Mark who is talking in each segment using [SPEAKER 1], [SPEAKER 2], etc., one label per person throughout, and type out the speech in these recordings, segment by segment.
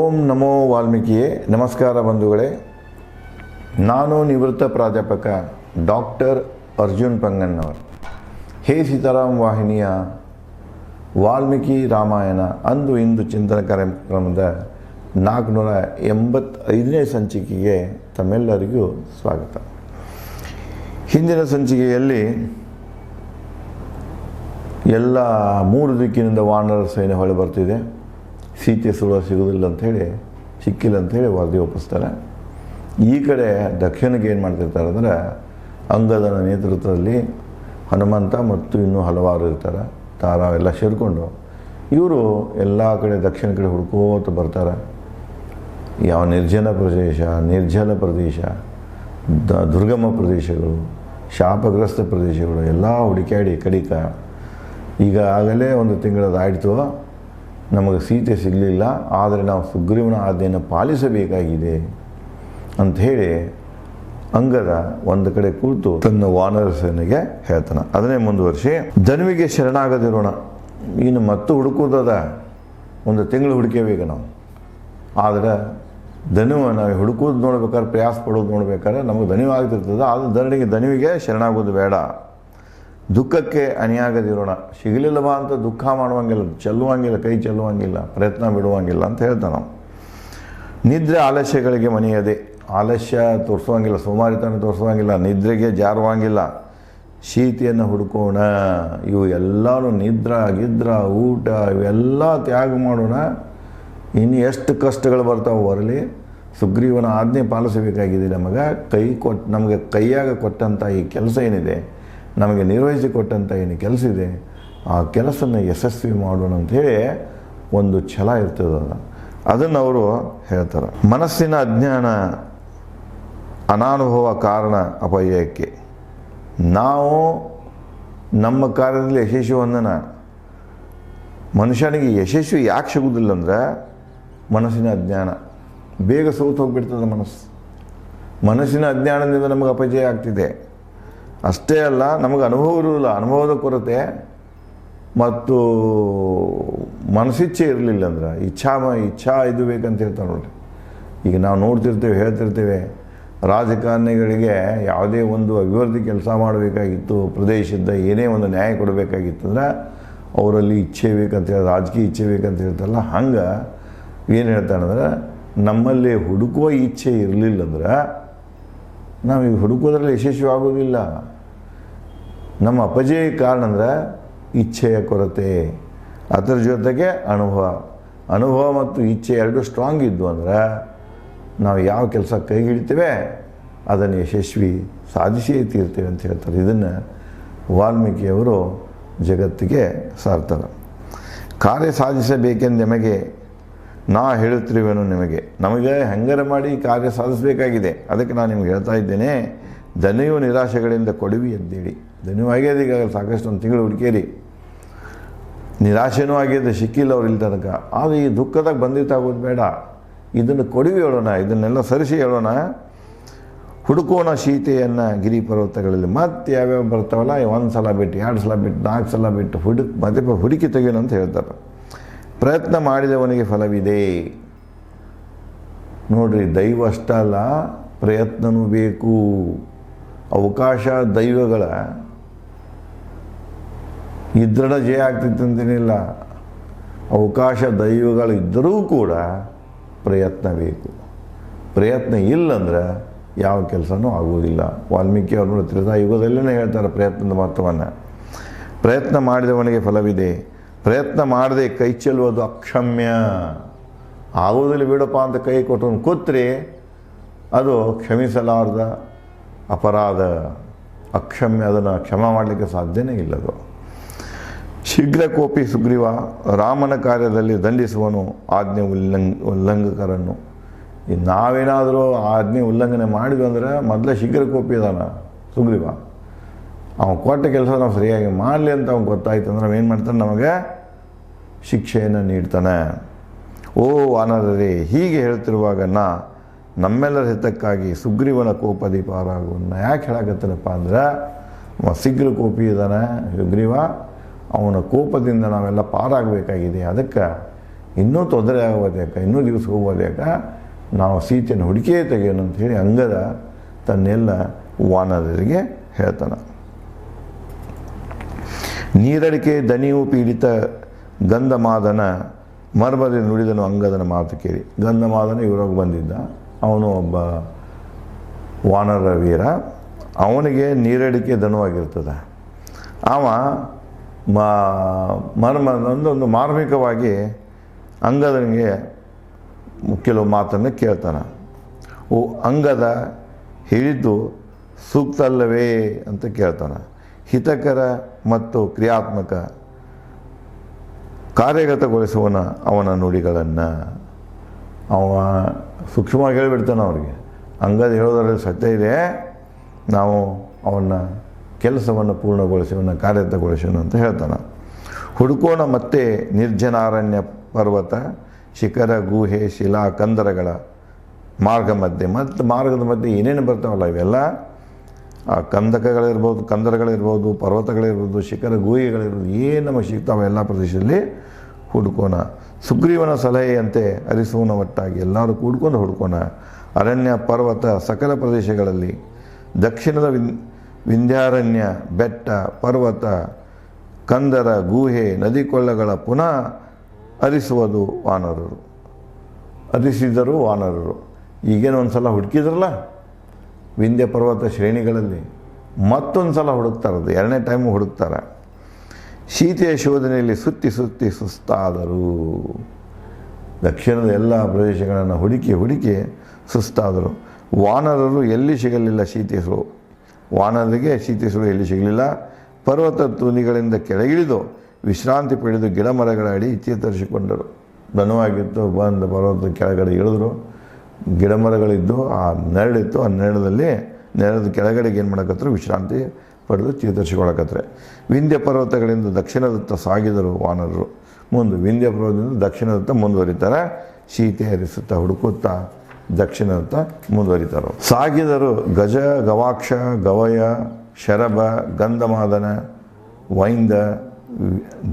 [SPEAKER 1] ಓಂ ನಮೋ ವಾಲ್ಮೀಕಿಯೇ. ನಮಸ್ಕಾರ ಬಂಧುಗಳೇ. ನಾನು ನಿವೃತ್ತ ಪ್ರಾಧ್ಯಾಪಕ ಡಾಕ್ಟರ್ ಅರ್ಜುನ್ ಪಂಗನ್ನವರ್. ಹೇ ಸೀತಾರಾಮ್ ವಾಹಿನಿಯ ವಾಲ್ಮೀಕಿ ರಾಮಾಯಣ ಅಂದು ಇಂದು ಚಿಂತನ ಕಾರ್ಯಕ್ರಮದ 485ನೇ ಸಂಚಿಕೆಗೆ ತಮ್ಮೆಲ್ಲರಿಗೂ ಸ್ವಾಗತ. ಹಿಂದಿನ ಸಂಚಿಕೆಯಲ್ಲಿ ಎಲ್ಲ 3 ದಿಕ್ಕಿನಿಂದ ವಾನರ ಸೈನ್ಯ ಹೊಳೆ ಬರ್ತಿದೆ, ಸೀತೆ ಸಿಗೋದಿಲ್ಲ ಅಂಥೇಳಿ, ಸಿಕ್ಕಿಲ್ಲ ಅಂಥೇಳಿ ವರದಿ ಒಪ್ಪಿಸ್ತಾರೆ. ಈ ಕಡೆ ದಕ್ಷಿಣಕ್ಕೆ ಏನು ಮಾಡ್ತಿರ್ತಾರೆ ಅಂದರೆ, ಅಂಗದನ ನೇತೃತ್ವದಲ್ಲಿ ಹನುಮಂತ ಮತ್ತು ಇನ್ನೂ ಹಲವಾರು ಇರ್ತಾರೆ, ತಾರ ಎಲ್ಲ ಸೇರಿಕೊಂಡು ಇವರು ಎಲ್ಲ ಕಡೆ ದಕ್ಷಿಣ ಕಡೆ ಹುಡ್ಕೋತ ಬರ್ತಾರೆ. ಯಾವ ನಿರ್ಜನ ಪ್ರದೇಶ, ನಿರ್ಜಲ ಪ್ರದೇಶ, ದುರ್ಗಮ ಪ್ರದೇಶಗಳು, ಶಾಪಗ್ರಸ್ತ ಪ್ರದೇಶಗಳು ಎಲ್ಲ ಹುಡುಕಾಡಿ ಕಡಿಕ ಈಗ ಆಗಲೇ 1 ತಿಂಗಳದಾಯಿತು, ನಮಗೆ ಸೀತೆ ಸಿಗಲಿಲ್ಲ, ಆದರೆ ನಾವು ಸುಗ್ರೀವನ ಆಜ್ಞೆಯನ್ನು ಪಾಲಿಸಬೇಕಾಗಿದೆ ಅಂಥೇಳಿ ಅಂಗದ ಒಂದು ಕಡೆ ಕೂತು ತನ್ನ ವಾನರ ಸೇನೆಗೆ ಹೇಳ್ತಾನೆ. ಅದನ್ನೇ ಮುಂದುವರಿಸಿ, ಧನುವಿಗೆ ಶರಣಾಗದಿರೋಣ, ಇನ್ನು ಮತ್ತು ಹುಡುಕೋದದ 1 ತಿಂಗಳು ಹುಡುಕೇಬೇಕು ನಾವು. ಆದರೆ ಧನುವ ನಾವು ಹುಡುಕೋದು ನೋಡ್ಬೇಕಾದ್ರೆ, ಪ್ರಯಾಸ ಪಡೋದು ನೋಡ್ಬೇಕಾದ್ರೆ ನಮಗೆ ಧನುವು ಆಗ್ತಿರ್ತದೆ. ಆದರೆ ಧನುವಿಗೆ ಶರಣಾಗೋದು ಬೇಡ. ದುಃಖಕ್ಕೆ ಅಣಿಯಾಗದಿರೋಣ, ಸಿಗಲಿಲ್ಲವಾ ಅಂತ ದುಃಖ ಮಾಡುವಂಗಿಲ್ಲ, ಚೆಲ್ಲುವಂಗಿಲ್ಲ, ಕೈ ಚೆಲ್ಲುವಂಗಿಲ್ಲ, ಪ್ರಯತ್ನ ಬಿಡುವಂಗಿಲ್ಲ ಅಂತ ಹೇಳ್ತಾನೆ ನಾವು. ನಿದ್ರೆ ಆಲಸ್ಯಗಳಿಗೆ ಮನೆಯದೆ, ಆಲಸ್ಯ ತೋರಿಸುವಂಗಿಲ್ಲ, ಸೋಮಾರಿತನ ತೋರಿಸುವಂಗಿಲ್ಲ, ನಿದ್ರೆಗೆ ಜಾರುವಂಗಿಲ್ಲ, ಶೀತಿಯನ್ನು ಹುಡುಕೋಣ. ಇವು ಎಲ್ಲರೂ ಗಿದ್ರ ಊಟ ಇವೆಲ್ಲ ತ್ಯಾಗ ಮಾಡೋಣ. ಇನ್ನು ಎಷ್ಟು ಕಷ್ಟಗಳು ಬರ್ತಾವೆ ಬರಲಿ, ಸುಗ್ರೀವನ ಆಜ್ಞೆ ಪಾಲಿಸಬೇಕಾಗಿದೆ. ನಮಗೆ ಕೈಯಾಗ ಕೊಟ್ಟಂಥ ಈ ಕೆಲಸ ಏನಿದೆ, ನಮಗೆ ನಿರ್ವಹಿಸಿಕೊಟ್ಟಂಥ ಏನು ಕೆಲಸ ಇದೆ, ಆ ಕೆಲಸನ ಯಶಸ್ವಿ ಮಾಡೋಣ ಅಂಥೇಳಿ ಒಂದು ಛಲ ಇರ್ತದೆ. ಅದನ್ನು ಅವರು ಹೇಳ್ತಾರೆ. ಮನಸ್ಸಿನ ಅಜ್ಞಾನ ಅನಾನುಭವ ಕಾರಣ ಅಪಯಕ್ಕೆ. ನಾವು ನಮ್ಮ ಕಾರ್ಯದಲ್ಲಿ ಯಶಸ್ವಿ ಹೊಂದನ, ಮನುಷ್ಯನಿಗೆ ಯಶಸ್ವಿ ಯಾಕೆ ಸಿಗುವುದಿಲ್ಲ ಅಂದರೆ ಮನಸ್ಸಿನ ಅಜ್ಞಾನ. ಬೇಗ ಸೋತು ಹೋಗಿಬಿಡ್ತದೆ ಮನಸ್ಸಿನ ಅಜ್ಞಾನದಿಂದ ನಮಗೆ ಅಪಜಯ ಆಗ್ತಿದೆ. ಅಷ್ಟೇ ಅಲ್ಲ, ನಮಗೆ ಅನುಭವ ಇರೋದಿಲ್ಲ, ಅನುಭವದ ಕೊರತೆ ಮತ್ತು ಮನಸ್ಸಿಚ್ಛೆ ಇರಲಿಲ್ಲ ಅಂದ್ರೆ ಇಚ್ಛಾ ಇದು ಬೇಕಂತ ಹೇಳ್ತಾರೆ ನೋಡ್ರಿ. ಈಗ ನಾವು ನೋಡ್ತಿರ್ತೇವೆ, ಹೇಳ್ತಿರ್ತೇವೆ, ರಾಜಕಾರಣಿಗಳಿಗೆ ಯಾವುದೇ ಒಂದು ಅಭಿವೃದ್ಧಿ ಕೆಲಸ ಮಾಡಬೇಕಾಗಿತ್ತು, ಪ್ರದೇಶದ ಏನೇ ಒಂದು ನ್ಯಾಯ ಕೊಡಬೇಕಾಗಿತ್ತಂದ್ರೆ ಅವರಲ್ಲಿ ಇಚ್ಛೆ ಬೇಕಂತ ಹೇಳಿ, ರಾಜಕೀಯ ಇಚ್ಛೆ ಬೇಕಂತ ಹೇಳ್ತಾರಲ್ಲ, ಹಂಗೆ ಏನು ಹೇಳ್ತಾನಂದ್ರೆ ನಮ್ಮಲ್ಲಿ ಹುಡುಕುವ ಇಚ್ಛೆ ಇರಲಿಲ್ಲ ಅಂದ್ರೆ ನಾವು ಈಗ ಹುಡುಕೋದ್ರಲ್ಲಿ ಯಶಸ್ವಿ ಆಗೋದಿಲ್ಲ. ನಮ್ಮ ಅಪಜಯ ಕಾರಣ ಅಂದರೆ ಇಚ್ಛೆಯ ಕೊರತೆ, ಅದರ ಜೊತೆಗೆ ಅನುಭವ ಮತ್ತು ಇಚ್ಛೆ ಎರಡೂ ಸ್ಟ್ರಾಂಗ್ ಇದ್ವು ಅಂದ್ರೆ ನಾವು ಯಾವ ಕೆಲಸ ಕೈ ಹಿಡಿತೇವೆ ಅದನ್ನು ಯಶಸ್ವಿ ಸಾಧಿಸಿಯೇ ತೀರ್ತೇವೆ ಅಂತ ಹೇಳ್ತಾರೆ. ಇದನ್ನು ವಾಲ್ಮೀಕಿಯವರು ಜಗತ್ತಿಗೆ ಸಾರ್ತಾರೆ. ಕಾರ್ಯ ಸಾಧಿಸಬೇಕೆಂದು ನಿಮಗೆ ನಾ ಹೇಳುತ್ತಿರುವೆನು, ನಮಗೆ ಹೆಂಗಾರ ಮಾಡಿ ಕಾರ್ಯ ಸಾಧಿಸಬೇಕಾಗಿದೆ, ಅದಕ್ಕೆ ನಾನು ನಿಮ್ಗೆ ಹೇಳ್ತಾ ಇದ್ದೇನೆ. ಧನುವು ನಿರಾಶೆಗಳಿಂದ ಕೊಡುವಿ ಎದ್ದೇಳಿ. ಧನುವು ಆಗ್ಯದ, ಈಗ ಸಾಕಷ್ಟು 1 ತಿಂಗಳು ಹುಡುಕೇರಿ, ನಿರಾಶೆನೂ ಆಗ್ಯದ, ಸಿಕ್ಕಿಲ್ಲ ಅವ್ರು ಇಲ್ಲಿ ತನಕ. ಆದರೆ ಈ ದುಃಖದಾಗ ಬಂದಿತ್ತಾಗೋದು ಬೇಡ, ಇದನ್ನು ಕೊಡುವಿ ಹೇಳೋಣ, ಇದನ್ನೆಲ್ಲ ಸರಿಸಿ ಹೇಳೋಣ. ಹುಡುಕೋಣ ಸೀತೆಯನ್ನು ಗಿರಿ ಪರ್ವತಗಳಲ್ಲಿ. ಮತ್ತೆ ಯಾವ್ಯಾವ ಬರ್ತಾವಲ್ಲ, 1 ಸಲ ಬಿಟ್ಟು, 2 ಸಲ ಬಿಟ್ಟು, 4 ಸಲ ಬಿಟ್ಟು ಮತ್ತೆ ಹುಡುಕಿ ತೆಗೆಯೋಣ ಅಂತ ಹೇಳ್ತಾರೆ. ಪ್ರಯತ್ನ ಮಾಡಿದವನಿಗೆ ಫಲವಿದೆ. ನೋಡ್ರಿ, ದೈವ ಅಷ್ಟಲ್ಲ, ಪ್ರಯತ್ನವೂ ಬೇಕು. ಅವಕಾಶ ದೈವಗಳ ಇದ್ರಡ ಜಯ ಆಗ್ತಿತ್ತಂತೇನಿಲ್ಲ, ಅವಕಾಶ ದೈವಗಳು ಇದ್ದರೂ ಕೂಡ ಪ್ರಯತ್ನ ಬೇಕು. ಪ್ರಯತ್ನ ಇಲ್ಲಂದ್ರೆ ಯಾವ ಕೆಲಸನೂ ಆಗುವುದಿಲ್ಲ. ವಾಲ್ಮೀಕಿ ಅವರು ತ್ರೇತಾಯುಗದಲ್ಲೇ ಹೇಳ್ತಾರೆ ಪ್ರಯತ್ನದ ಮಹತ್ವವನ್ನು. ಪ್ರಯತ್ನ ಮಾಡಿದವನಿಗೆ ಫಲವಿದೆ, ಪ್ರಯತ್ನ ಮಾಡದೆ ಕೈ ಚೆಲ್ಲುವುದು ಅಕ್ಷಮ್ಯ. ಆಗೋದಿಲ್ಲ ಬಿಡಪ್ಪ ಅಂತ ಕೈ ಕೊಟ್ಟು ಕೂತ್ರೆ ಅದು ಕ್ಷಮಿಸಲಾರದ ಅಪರಾಧ, ಅಕ್ಷಮ್ಯ. ಅದನ್ನು ಕ್ಷಮ ಮಾಡಲಿಕ್ಕೆ ಸಾಧ್ಯನೇ ಇಲ್ಲದು. ಶೀಘ್ರ ಕೋಪಿ ಸುಗ್ರೀವ, ರಾಮನ ಕಾರ್ಯದಲ್ಲಿ ದಂಡಿಸುವನು ಆಜ್ಞೆ ಉಲ್ಲಂಘಕರನ್ನು. ನಾವೇನಾದರೂ ಆಜ್ಞೆ ಉಲ್ಲಂಘನೆ ಮಾಡಿದ್ವಿ ಅಂದರೆ ಮೊದಲೇ ಶೀಘ್ರ ಕೋಪಿ ಅದಾನ ಸುಗ್ರೀವ. ಅವನು ಕೊಟ್ಟ ಕೆಲಸ ನಾವು ಸರಿಯಾಗಿ ಮಾಡಲಿ ಅಂತ ಅವ್ನು ಗೊತ್ತಾಯ್ತು ಅಂದ್ರೆ ಏನು ಮಾಡ್ತಾನೆ, ನಮಗೆ ಶಿಕ್ಷೆಯನ್ನು ನೀಡ್ತಾನೆ. ಓ ವಾನರರೇ, ಹೀಗೆ ಹೇಳ್ತಿರುವಾಗ ನಮ್ಮೆಲ್ಲರ ಹಿತಕ್ಕಾಗಿ ಸುಗ್ರೀವನ ಕೋಪದಿ ಪಾರಾಗುವನ್ನ ಯಾಕೆ ಹೇಳಕತ್ತನಪ್ಪ ಅಂದ್ರೆ, ಶೀಘ್ರ ಕೋಪಿ ಇದ್ದಾನೆ ಸುಗ್ರೀವ, ಅವನ ಕೋಪದಿಂದ ನಾವೆಲ್ಲ ಪಾರಾಗಬೇಕಾಗಿದೆ. ಅದಕ್ಕೆ ಇನ್ನೂ ತೊಂದರೆ ಆಗೋದ್ಯಾಕ, ಇನ್ನೂ ದಿವಸ ಹೋಗೋದ್ಯಾಕ, ನಾವು ಸೀತೆಯನ್ನು ಹುಡುಕಿಯೇ ತೆಗೆಯೋಣ ಅಂಥೇಳಿ ಅಂಗದ ತನ್ನೆಲ್ಲ ವಾನರರಿಗೆ ಹೇಳ್ತಾನೆ. ನೀರಡಿಕೆ ದನಿಯು ಪೀಡಿತ ಗಂಧಮಾದನ ಮರ್ಮರಿ ನುಡಿದನು ಅಂಗದನ ಮಾತು ಕೇಳಿ. ಗಂಧಮಾದನ ಇವರಾಗ ಬಂದಿದ್ದ, ಅವನು ಒಬ್ಬ ವಾನರ ವೀರ, ಅವನಿಗೆ ನೀರಡಿಕೆ ದನುವಾಗಿರ್ತದೆ. ಅವ ಒಂದು ಮಾರ್ಮಿಕವಾಗಿ ಅಂಗದನಿಗೆ ಕೆಲವು ಮಾತನ್ನು ಕೇಳ್ತಾನೆ. ಓ ಅಂಗದ, ಹೇಳಿದ್ದು ಸೂಕ್ತ ಅಲ್ಲವೇ ಅಂತ ಕೇಳ್ತಾನೆ. ಹಿತಕರ ಮತ್ತು ಕ್ರಿಯಾತ್ಮಕ ಕಾರ್ಯಗತಗೊಳಿಸುವನ ಅವನ ನುಡಿಗಳನ್ನು ಅವ ಸೂಕ್ಷ್ಮವಾಗಿ ಹೇಳಿಬಿಡ್ತಾನೆ ಅವ್ರಿಗೆ. ಅಂಗದ ಹೇಳೋದ್ರಲ್ಲಿ ಸತ್ಯ ಇದೆ, ನಾವು ಅವನ ಕೆಲಸವನ್ನು ಪೂರ್ಣಗೊಳಿಸುವನ, ಕಾರ್ಯಗತಗೊಳಿಸುವನ ಅಂತ ಹೇಳ್ತಾನೆ. ಹುಡುಕೋಣ ಮತ್ತೆ ನಿರ್ಜನಾರಣ್ಯ ಪರ್ವತ ಶಿಖರ ಗುಹೆ ಶಿಲಾ ಕಂದರಗಳ ಮಾರ್ಗ ಮಧ್ಯೆ. ಮತ್ತು ಮಾರ್ಗದ ಮಧ್ಯೆ ಏನೇನು ಬರ್ತಾವಲ್ಲ ಇವೆಲ್ಲ, ಆ ಕಂದರಗಳಿರ್ಬೋದು, ಪರ್ವತಗಳಿರ್ಬೋದು, ಶಿಖರ ಗುಹೆಗಳಿರ್ಬೋದು, ಏನು ನಮಗೆ ಸಿಗ್ತಾವೆ ಎಲ್ಲ ಪ್ರದೇಶದಲ್ಲಿ ಹುಡುಕೋಣ. ಸುಗ್ರೀವನ ಸಲಹೆಯಂತೆ ಅರಿಸುವನ ಒಟ್ಟಾಗಿ ಎಲ್ಲರೂ ಕೂಡ್ಕೊಂಡು ಹುಡುಕೋಣ. ಅರಣ್ಯ ಪರ್ವತ ಸಕಲ ಪ್ರದೇಶಗಳಲ್ಲಿ ದಕ್ಷಿಣದ ವಿಂಧ್ಯಾರಣ್ಯ ಬೆಟ್ಟ ಪರ್ವತ ಕಂದರ ಗುಹೆ ನದಿ ಕೊಳ್ಳಗಳ ಪುನಃ ಅರಿಸುವುದು ವಾನರರು. ಅರಿಸಿದರು ವಾನರರು. ಈಗೇನು ಒಂದು ಸಲ ಹುಡುಕಿದ್ರಲ್ಲ ವಿಂಧ್ಯ ಪರ್ವತ ಶ್ರೇಣಿಗಳಲ್ಲಿ, ಮತ್ತೊಂದು ಸಲ ಹುಡುಕ್ತಾರದು, ಎರಡನೇ ಟೈಮು ಹುಡುಕ್ತಾರೆ. ಸೀತೆಯ ಶೋಧನೆಯಲ್ಲಿ ಸುತ್ತಿ ಸುಸ್ತಾದರು. ದಕ್ಷಿಣದ ಎಲ್ಲ ಪ್ರದೇಶಗಳನ್ನು ಹುಡುಕಿ ಸುಸ್ತಾದರು. ವಾನರರು ಎಲ್ಲಿ ಸಿಗಲಿಲ್ಲ ಸೀತೆಸು. ವಾನರರಿಗೆ ಸೀತೆಸು ಎಲ್ಲಿ ಸಿಗಲಿಲ್ಲ. ಪರ್ವತ ತುನಿಗಳಿಂದ ಕೆಳಗಿಳಿದು ವಿಶ್ರಾಂತಿ ಪಡೆದು ಗಿಡ ಮರಗಳ ಅಡಿ ಚೇತರಿಸಿಕೊಂಡರು. ದನುವಾಗಿತ್ತು, ಬಂದು ಪರ್ವತದ ಕೆಳಗಡೆ ಇಳಿದ್ರು. ಗಿಡ ಮರಗಳಿದ್ದು, ಆ ನೆರಳಿತ್ತು, ಆ ನೆರಳದ ಕೆಳಗಡೆಗೆ ಏನು ಮಾಡಕತ್ತರು, ವಿಶ್ರಾಂತಿ ಪಡೆದು ಚೇತರಿಸಿಕೊಳ್ಳಕತ್ರೆ. ವಿಂಧ್ಯ ಪರ್ವತಗಳಿಂದ ದಕ್ಷಿಣದತ್ತ ಸಾಗಿದರು ವಾನರರು. ವಿಂಧ್ಯ ಪರ್ವತದಿಂದ ದಕ್ಷಿಣದತ್ತ ಮುಂದುವರಿತಾರೆ. ಸೀತೆ ಹರಿಸುತ್ತಾ ಹುಡುಕುತ್ತಾ ದಕ್ಷಿಣದತ್ತ ಮುಂದುವರಿತಾರೆ. ಸಾಗಿದರು ಗಜ, ಗವಾಕ್ಷ, ಗವಯ, ಶರಭ, ಗಂಧಮಾದನ, ವೈಂದ,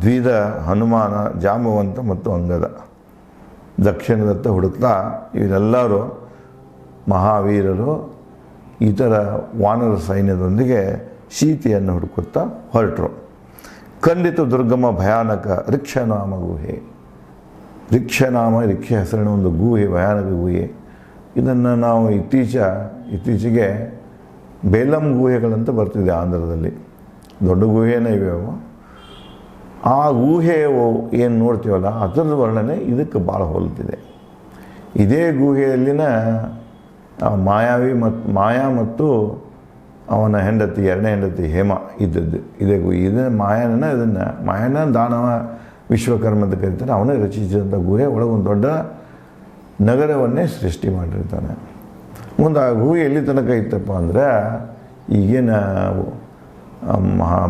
[SPEAKER 1] ದ್ವಿಧ, ಹನುಮಾನ, ಜಾಂಬವಂತ ಮತ್ತು ಅಂಗದ. ದಕ್ಷಿಣದತ್ತ ಹುಡುಕ್ತಾ ಇವರೆಲ್ಲರೂ ಮಹಾವೀರರು ಇತರ ವಾನರ ಸೈನ್ಯದೊಂದಿಗೆ ಸೀತೆಯನ್ನು ಹುಡುಕುತ್ತಾ ಹೊರಟರು. ಖಂಡಿತ ದುರ್ಗಮ ಭಯಾನಕ ರಿಕ್ಷನಾಮ ಗುಹೆ. ರಿಕ್ಷ ಹೆಸರಿನ ಒಂದು ಗುಹೆ, ಭಯಾನಕ ಗುಹೆ. ಇದನ್ನು ನಾವು ಇತ್ತೀಚೆಗೆ ಬೇಲಂ ಗುಹೆಗಳಂತ ಬರ್ತಿದೆ ಆಂಧ್ರದಲ್ಲಿ. ದೊಡ್ಡ ಗುಹೆನೇ ಇವೆ ಅವು. ಆ ಗುಹೆ ಏನು ನೋಡ್ತೀವಲ್ಲ ಅದರ ವರ್ಣನೆ ಇದಕ್ಕೆ ಭಾಳ ಹೋಲುತ್ತಿದೆ. ಇದೇ ಗುಹೆಯಲ್ಲಿನ ಮಾಯಾ ಮತ್ತು ಅವನ ಹೆಂಡತಿ, ಎರಡನೇ ಹೆಂಡತಿ ಹೇಮ ಇದ್ದದ್ದು ಇದೇ ಗುಹೆ. ಮಾಯನ ದಾನವ ವಿಶ್ವಕರ್ಮ ಅಂತ ಕರೀತಾರೆ. ಅವನೇ ರಚಿಸಿದಂಥ ಗುಹೆ ಒಳಗೆ ಒಂದು ದೊಡ್ಡ ನಗರವನ್ನೇ ಸೃಷ್ಟಿ ಮಾಡಿರ್ತಾನೆ. ಮುಂದೆ ಆ ಗುಹೆ ಎಲ್ಲಿ ತನಕ ಇತ್ತಪ್ಪ ಅಂದರೆ, ಈಗೇನು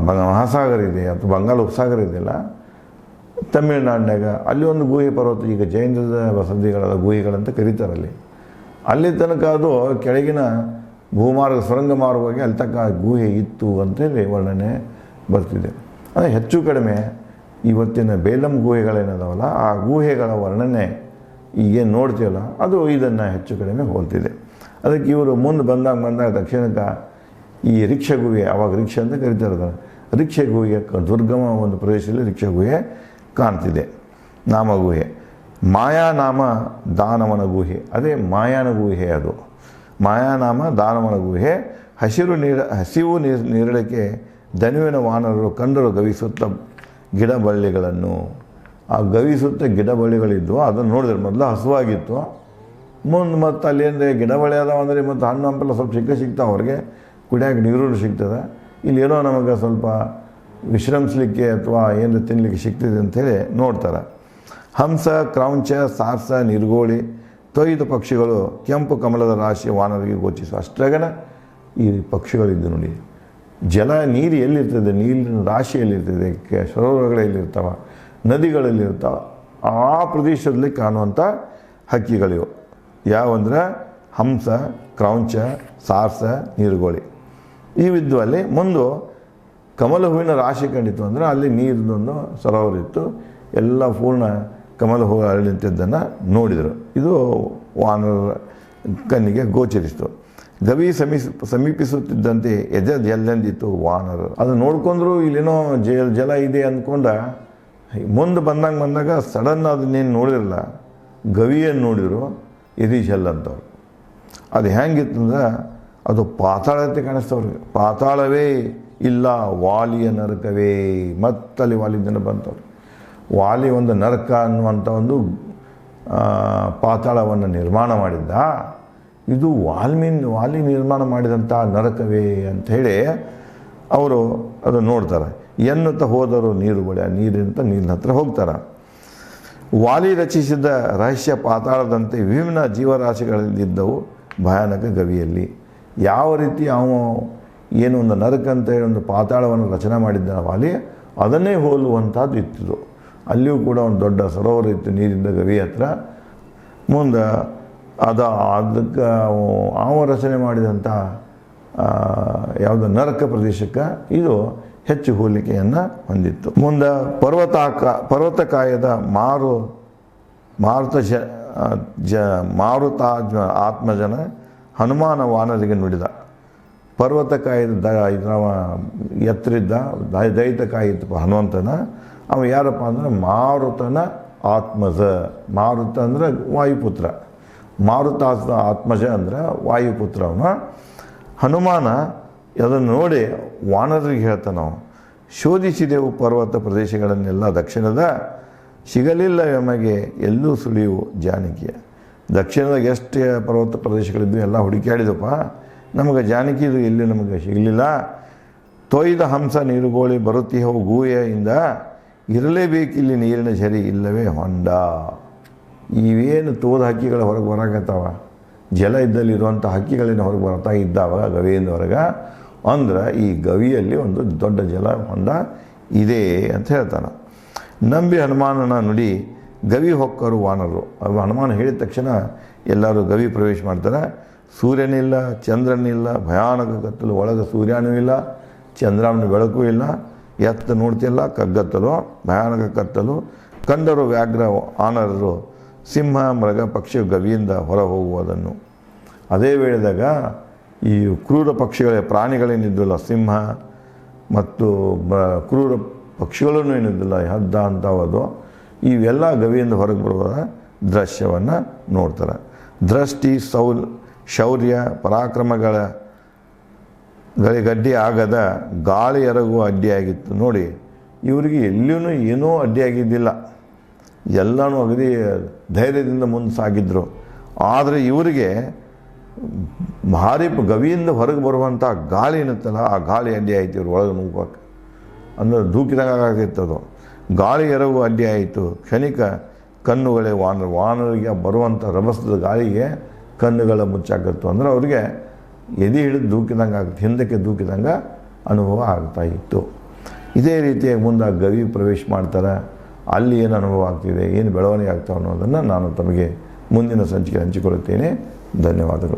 [SPEAKER 1] ಮಹಾಸಾಗರ ಇದೆ ಅಥವಾ ಬಂಗಾಳ ಉಪಸಾಗರ ಇದೆಯಲ್ಲ ತಮಿಳುನಾಡಿನಾಗ, ಅಲ್ಲಿ ಒಂದು ಗುಹೆ ಪರ್ವತ, ಈಗ ಜೈನದ ವಸತಿಗಳಾದ ಗುಹೆಗಳಂತ ಕರೀತಾರಲ್ಲಿ. ಅಲ್ಲಿ ತನಕ ಅದು ಕೆಳಗಿನ ಭೂಮಾರ್ಗ ಸುರಂಗ ಮಾರ್ಗವಾಗಿ ಅಲ್ಲಿ ತನಕ ಗುಹೆ ಇತ್ತು ಅಂತೇಳಿ ವರ್ಣನೆ ಬರ್ತಿದೆ. ಅಂದರೆ ಹೆಚ್ಚು ಕಡಿಮೆ ಇವತ್ತಿನ ಬೇಲಂ ಗುಹೆಗಳೇನದಾವಲ್ಲ ಆ ಗುಹೆಗಳ ವರ್ಣನೆ ಈಗೇನು ನೋಡ್ತೀವಲ್ಲ ಅದು ಇದನ್ನು ಹೆಚ್ಚು ಕಡಿಮೆ ಹೋಲ್ತಿದೆ. ಅದಕ್ಕೆ ಇವರು ಮುಂದೆ ಬಂದಾಗ ದಕ್ಷಿಣಕ್ಕೆ ಈ ರಿಕ್ಷ ಗುಹೆ, ಅವಾಗ ರಿಕ್ಷ ಅಂತ ಕರೀತಾರೆ, ರಿಕ್ಷ ಗುಹೆಯ ದುರ್ಗಮ ಒಂದು ಪ್ರದೇಶದಲ್ಲಿ ರಿಕ್ಷ ಗುಹೆ ಕಾಣ್ತಿದೆ. ನಾಮ ಗುಹೆ ಮಾಯಾನಾಮ ದಾನವನ ಗುಹೆ. ಅದೇ ಮಾಯಾನ ಗುಹೆ. ಅದು ಮಾಯಾನಾಮ ದಾನವನ ಗುಹೆ. ಹಸಿವು ನೀರಡಿಕೆ ದನುವಿನ ವಾನರರು ಕಂಡರು ಗವಿಸುತ್ತ ಗಿಡಬಳ್ಳಿಗಳನ್ನು. ಆ ಗವಿಸುತ್ತ ಗಿಡಬಳ್ಳಿಗಳಿದ್ವು, ಅದನ್ನು ನೋಡಿದ್ರೆ ಮೊದಲು ಹಸುವಾಗಿತ್ತು. ಮುಂದೆ ಮತ್ತು ಅಲ್ಲೇಂದರೆ ಗಿಡಬಳ್ಳಿ ಅದಾವ ಅಂದರೆ ಮತ್ತು ಹಣ್ಣು ಹಂಪೆಲ್ಲ ಸ್ವಲ್ಪ ಸಿಗ್ತಾವೆ ಅವ್ರಿಗೆ, ಕುಡಿಯೋಕೆ ನೀರು ಸಿಗ್ತದೆ. ಇಲ್ಲೇನೋ ನಮಗೆ ಸ್ವಲ್ಪ ವಿಶ್ರಮಿಸಲಿಕ್ಕೆ ಅಥವಾ ಏನು ತಿನ್ನಲಿಕ್ಕೆ ಸಿಗ್ತದೆ ಅಂಥೇಳಿ ನೋಡ್ತಾರೆ. ಹಂಸ, ಕ್ರೌಂಚ, ಸಾರ್ಸ, ನಿರ್ಗೋಳಿ, ತೊಯ್ದು ಪಕ್ಷಿಗಳು ಕೆಂಪು ಕಮಲದ ರಾಶಿ ವಾನರಿಗೆ ಗೋಚಿಸುವ ಅಷ್ಟ್ರಾಗನ ಈ ಪಕ್ಷಿಗಳಿದ್ದು ನೋಡಿ. ನೀರು ಎಲ್ಲಿರ್ತದೆ, ನೀರಿನ ರಾಶಿ ಎಲ್ಲಿರ್ತದೆ, ಸರೋವರಗಳೆಲ್ಲಿರ್ತಾವೆ, ನದಿಗಳಲ್ಲಿರ್ತಾವೆ, ಆ ಪ್ರದೇಶದಲ್ಲಿ ಕಾಣುವಂಥ ಹಕ್ಕಿಗಳಿವು ಯಾವಂದ್ರೆ ಹಂಸ, ಕ್ರೌಂಚ, ಸಾರ್ಸ, ನೀರುಗೋಳಿ ಇವಿದ್ದು. ಅಲ್ಲಿ ಮುಂದೆ ಕಮಲ ಹೂವಿನ ರಾಶಿ ಕಂಡಿತು ಅಂದರೆ ಅಲ್ಲಿ ನೀರಿನೊಂದು ಸರೋವರ ಇತ್ತು. ಎಲ್ಲ ಪೂರ್ಣ ಕಮಲ ಹೂ ಅರಳಿ ನಿಂತಿದ್ದನ್ನು ನೋಡಿದರು. ಇದು ವಾನರ ಕಣ್ಣಿಗೆ ಗೋಚರಿಸಿತು. ಗವಿ ಸಮೀಪಿಸುತ್ತಿದ್ದಂತೆ ಎಲ್ಲೆಂದಿತ್ತು ವಾನರ. ಅದನ್ನು ನೋಡ್ಕೊಂಡ್ರು ಇಲ್ಲೇನೋ ಜಲ ಇದೆ ಅಂದ್ಕೊಂಡ. ಮುಂದೆ ಬಂದಾಗ ಸಡನ್ ಅದನ್ನೇನು ನೋಡಿರಲ್ಲ, ಗವಿಯನ್ನು ನೋಡಿದರು ಎದಿಶಲ್ಲಂತವ್ರು. ಅದು ಹೆಂಗಿತ್ತಂದ್ರೆ ಅದು ಪಾತಾಳತೆ ಕಾಣಿಸ್ತವ್ರಿಗೆ. ಪಾತಾಳವೇ ಇಲ್ಲ, ವಾಲಿಯ ನರಕವೇ. ಮತ್ತಲ್ಲಿ ವಾಲಿ ಜನ ಬಂತವ್ರು. ವಾಲಿ ಒಂದು ನರಕ ಅನ್ನುವಂಥ ಒಂದು ಪಾತಾಳವನ್ನು ನಿರ್ಮಾಣ ಮಾಡಿದ್ದ. ಇದು ವಾಲಿ ನಿರ್ಮಾಣ ಮಾಡಿದಂಥ ನರಕವೇ ಅಂಥೇಳಿ ಅವರು ಅದು ನೋಡ್ತಾರೆ. ಎನ್ನುತ್ತಾ ಹೋದರು ನೀರು ಬಳಿ, ನೀರಿನ ಹತ್ರ ಹೋಗ್ತಾರೆ. ವಾಲಿ ರಚಿಸಿದ ರಹಸ್ಯ ಪಾತಾಳದಂತೆ ವಿಭಿನ್ನ ಜೀವರಾಶಿಗಳಲ್ಲಿದ್ದವು ಭಯಾನಕ ಗವಿಯಲ್ಲಿ. ಯಾವ ರೀತಿ ಅವನು ಏನು ಒಂದು ನರಕ ಅಂತೇಳಿ ಒಂದು ಪಾತಾಳವನ್ನು ರಚನೆ ಮಾಡಿದ್ದ ವಾಲಿ, ಅದನ್ನೇ ಹೋಲುವಂಥದ್ದು ಇತ್ತು. ಅಲ್ಲಿಯೂ ಕೂಡ ಒಂದು ದೊಡ್ಡ ಸರೋವರ ಇತ್ತು ನೀರಿದ್ದ ಗವಿ ಹತ್ರ. ಮುಂದೆ ಅದಕ್ಕೆ ಅವ ರಚನೆ ಮಾಡಿದಂಥ ಯಾವುದೋ ನರಕ ಪ್ರದೇಶಕ್ಕೆ ಇದು ಹೆಚ್ಚು ಹೋಲಿಕೆಯನ್ನು ಹೊಂದಿತ್ತು. ಮುಂದೆ ಪರ್ವತಕಾಯದ ಮಾರುತ ಆತ್ಮಜನ ಹನುಮಾನ ವಾನರಿಗೆ ನುಡಿದ. ಪರ್ವತಕಾಯದ ಎತ್ತರಿದ್ದ ದೈತಕಾಯಿ ಇತ್ತು ಹನುಮಂತನ. ಅವ ಯಾರಪ್ಪ ಅಂದ್ರೆ ಮಾರುತನ ಆತ್ಮಜ. ಮಾರುತ ಅಂದರೆ ವಾಯುಪುತ್ರ, ಮಾರುತ ಆತ್ಮಜ ಅಂದರೆ ವಾಯುಪುತ್ರ ಅವನು. ಹನುಮಾನ ಅದನ್ನು ನೋಡಿ ವಾನರಿಗೆ ಹೇಳ್ತಾನೆ, ನಾವು ಶೋಧಿಸಿದೆವು ಪರ್ವತ ಪ್ರದೇಶಗಳನ್ನೆಲ್ಲ ದಕ್ಷಿಣದ, ಸಿಗಲಿಲ್ಲ ನಮಗೆ ಎಲ್ಲೂ ಸುಳಿವು ಜಾನಕಿಯ. ದಕ್ಷಿಣದಾಗ ಎಷ್ಟು ಪರ್ವತ ಪ್ರದೇಶಗಳಿದ್ದು ಎಲ್ಲ ಹುಡುಕಾಡಿದಪ್ಪ, ನಮಗೆ ಜಾನಕಿದು ಎಲ್ಲಿ ನಮಗೆ ಸಿಗಲಿಲ್ಲ. ತೊಯ್ದ ಹಂಸ ನೀರುಗೋಳಿ ಬರುತ್ತಿಹವು ಗೂಯೆಯಿಂದ, ಇರಲೇಬೇಕಿಲ್ಲಿ ನೀರಿನ ಝರಿ ಇಲ್ಲವೇ ಹೊಂಡ. ಇವೇನು ತೋದ ಹಕ್ಕಿಗಳ ಹೊರಗೆ ಬರಾಕತ್ತಾವ, ಜಲ ಇದ್ದಲ್ಲಿರುವಂಥ ಹಕ್ಕಿಗಳೇನು ಹೊರಗೆ ಬರ್ತಾ ಇದ್ದಾವ ಗವಿಯಿಂದ ಹೊರಗೆ ಅಂದ್ರೆ ಈ ಗವಿಯಲ್ಲಿ ಒಂದು ದೊಡ್ಡ ಜಲ ಹೊಂಡ ಇದೆ ಅಂತ ಹೇಳ್ತಾನೆ. ನಂಬಿ ಹನುಮಾನನ ನುಡಿ ಗವಿ ಹೊಕ್ಕರು ವಾನರು. ಅದು ಹನುಮಾನ ಹೇಳಿದ ತಕ್ಷಣ ಎಲ್ಲರೂ ಗವಿ ಪ್ರವೇಶ ಮಾಡ್ತಾರೆ. ಸೂರ್ಯನಿಲ್ಲ, ಚಂದ್ರನಿಲ್ಲ, ಭಯಾನಕ ಕತ್ತಲು. ಒಳಗೆ ಸೂರ್ಯನೂ ಇಲ್ಲ, ಚಂದ್ರನ ಬೆಳಕು ಇಲ್ಲ. ಎತ್ತ ನೋಡ್ತಿಲ್ಲ, ಕಗ್ಗತ್ತಲು, ಭಯಾನಕ ಕತ್ತಲು. ಕಂಡರು ವ್ಯಾಘ್ರ ವಾನರರು, ಸಿಂಹ ಮೃಗ ಪಕ್ಷಿ ಗವಿಯಿಂದ ಹೊರ ಹೋಗುವುದನ್ನು. ಅದೇ ವೇಳೆದಾಗ ಈ ಕ್ರೂರ ಪಕ್ಷಿಗಳ ಪ್ರಾಣಿಗಳೇನಿದ್ದಿಲ್ಲ, ಸಿಂಹ ಮತ್ತು ಕ್ರೂರ ಪಕ್ಷಿಗಳೂ ಏನಿದ್ದಿಲ್ಲ, ಹದ್ದ ಅಂಥವದು, ಇವೆಲ್ಲ ಗವಿಯಿಂದ ಹೊರಗೆ ಬರುವ ದೃಶ್ಯವನ್ನು ನೋಡ್ತಾರೆ. ದೃಷ್ಟಿ ಶೌರ್ಯ ಪರಾಕ್ರಮಗಳ ಗಳಿಗಡ್ಡಿ ಆಗದ ಗಾಳಿ ಎರಗುವ ಅಡ್ಡಿಯಾಗಿತ್ತು. ನೋಡಿ, ಇವರಿಗೆ ಎಲ್ಲಿಯೂ ಏನೂ ಅಡ್ಡಿಯಾಗಿದ್ದಿಲ್ಲ, ಎಲ್ಲನೂ ಅಗದಿ ಧೈರ್ಯದಿಂದ ಮುಂದೆ ಸಾಗಿದ್ರು. ಆದರೆ ಇವರಿಗೆ ಭಾರಿ ಗವಿಯಿಂದ ಹೊರಗೆ ಬರುವಂಥ ಗಾಳಿ ಏನಿತ್ತಲ್ಲ, ಆ ಗಾಳಿ ಅಡ್ಡಿ ಆಯಿತು ಇವ್ರು ಒಳಗೆ ನುಗ್ಗೋಕೆ. ಅಂದರೆ ಧೂಕಿದಾಗ ಆಗಿತ್ತದು. ಗಾಳಿ ಎರಗುವ ಅಡ್ಡಿ ಆಯಿತು. ಕ್ಷಣಿಕ ಕಣ್ಣುಗಳೇ ವಾನರಿಗೆ ಬರುವಂಥ ರಭಸದ ಗಾಳಿಗೆ ಕಣ್ಣುಗಳ ಮುಚ್ಚಾಕತ್ತು. ಅಂದರೆ ಅವ್ರಿಗೆ ಎದೆ ಹಿಡಿದು ದೂಕಿದಂಗೆ ಆಗುತ್ತೆ, ಹಿಂದಕ್ಕೆ ದೂಕಿದಂಗೆ ಅನುಭವ ಆಗ್ತಾಯಿತ್ತು. ಇದೇ ರೀತಿಯಾಗಿ ಮುಂದೆ ಗವಿ ಪ್ರವೇಶ ಮಾಡ್ತಾರೆ. ಅಲ್ಲಿ ಏನು ಅನುಭವ ಆಗ್ತಿದೆ, ಏನು ಬೆಳವಣಿಗೆ ಆಗ್ತಾವೆ ಅನ್ನೋದನ್ನು ನಾನು ತಮಗೆ ಮುಂದಿನ ಸಂಚಿಕೆ ಹಂಚಿಕೊಳ್ಳುತ್ತೇನೆ. ಧನ್ಯವಾದಗಳು.